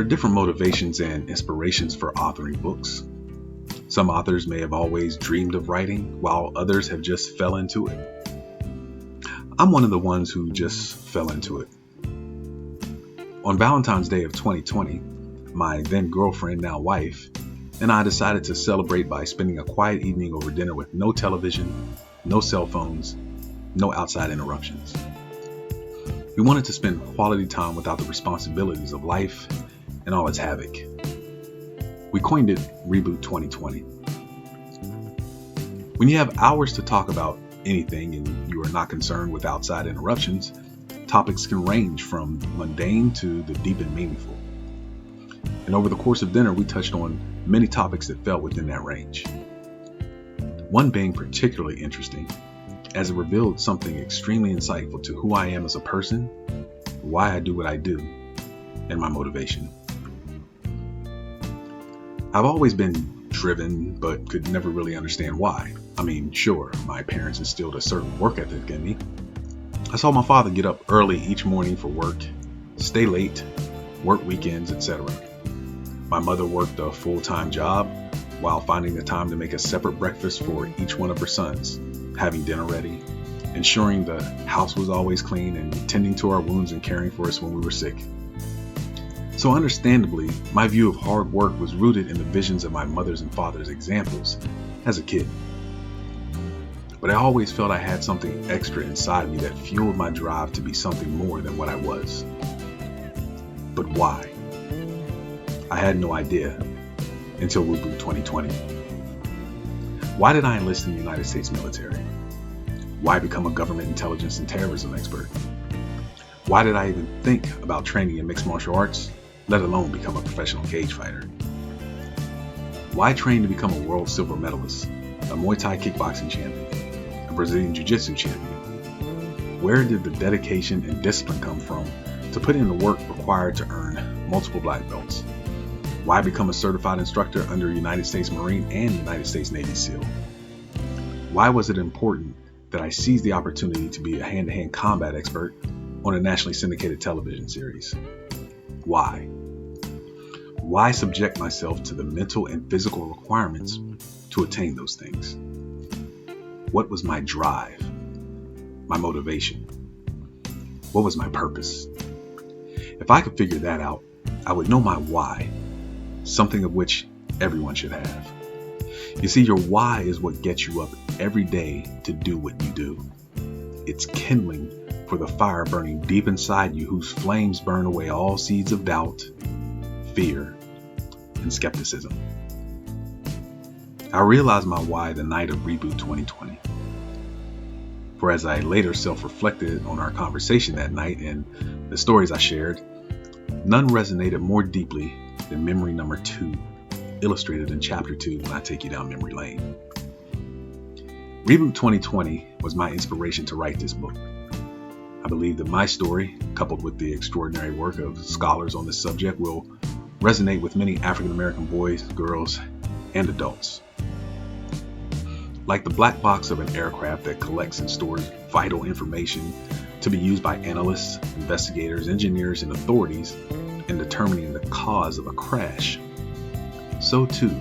are different motivations and inspirations for authoring books. Some authors may have always dreamed of writing, while others have just fell into it. I'm one of the ones who just fell into it. On Valentine's Day of 2020, my then girlfriend, now wife, and I decided to celebrate by spending a quiet evening over dinner with no television, no cell phones, no outside interruptions. We wanted to spend quality time without the responsibilities of life and all its havoc. We coined it Reboot 2020. When you have hours to talk about anything and you are not concerned with outside interruptions, topics can range from mundane to the deep and meaningful. And over the course of dinner, we touched on many topics that fell within that range. One being particularly interesting, as it revealed something extremely insightful to who I am as a person, why I do what I do, and my motivation. I've always been driven, but could never really understand why. I mean, sure, my parents instilled a certain work ethic in me. I saw my father get up early each morning for work, stay late, work weekends, etc. My mother worked a full-time job while finding the time to make a separate breakfast for each one of her sons, having dinner ready, ensuring the house was always clean, and tending to our wounds and caring for us when we were sick. So understandably, my view of hard work was rooted in the visions of my mother's and father's examples as a kid. But I always felt I had something extra inside me that fueled my drive to be something more than what I was. But why? I had no idea until Reboot 2020. Why did I enlist in the United States military? Why become a government intelligence and terrorism expert? Why did I even think about training in mixed martial arts, let alone become a professional cage fighter? Why train to become a world silver medalist, a Muay Thai kickboxing champion, a Brazilian Jiu-Jitsu champion? Where did the dedication and discipline come from to put in the work required to earn multiple black belts? Why become a certified instructor under United States Marine and United States Navy SEAL? Why was it important that I seize the opportunity to be a hand-to-hand combat expert on a nationally syndicated television series? Why? Why subject myself to the mental and physical requirements to attain those things? What was my drive? My motivation? What was my purpose? If I could figure that out, I would know my why, something of which everyone should have. You see, your why is what gets you up every day to do what you do. It's kindling for the fire burning deep inside you, whose flames burn away all seeds of doubt, fear, and skepticism. I realized my why the night of Reboot 2020. For as I later self-reflected on our conversation that night and the stories I shared, none resonated more deeply than memory number 2, illustrated in chapter 2 when I take you down memory lane. Reboot 2020 was my inspiration to write this book. I believe that my story, coupled with the extraordinary work of scholars on this subject, will resonate with many African American boys, girls, and adults. Like the black box of an aircraft that collects and stores vital information to be used by analysts, investigators, engineers, and authorities in determining the cause of a crash, so too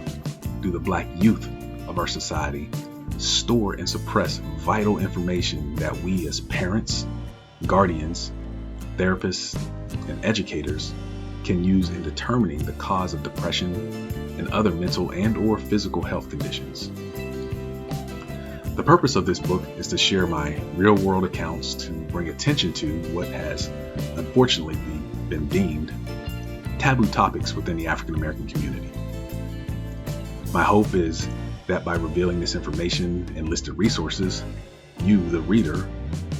do the black youth of our society store and suppress vital information that we as parents, guardians, therapists, and educators can use in determining the cause of depression and other mental and/or physical health conditions. The purpose of this book is to share my real-world accounts to bring attention to what has unfortunately been deemed taboo topics within the African American community. My hope is that by revealing this information and listed resources, you, the reader,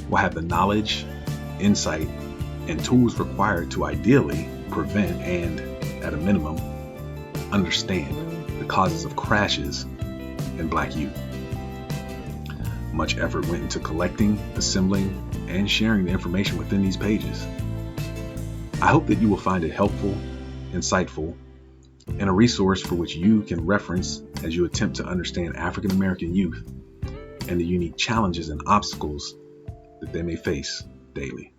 will have the knowledge, insight, and tools required to ideally prevent and, at a minimum, understand the causes of crashes in black youth. Much effort went into collecting, assembling, and sharing the information within these pages. I hope that you will find it helpful, insightful, and a resource for which you can reference as you attempt to understand African American youth and the unique challenges and obstacles that they may face daily.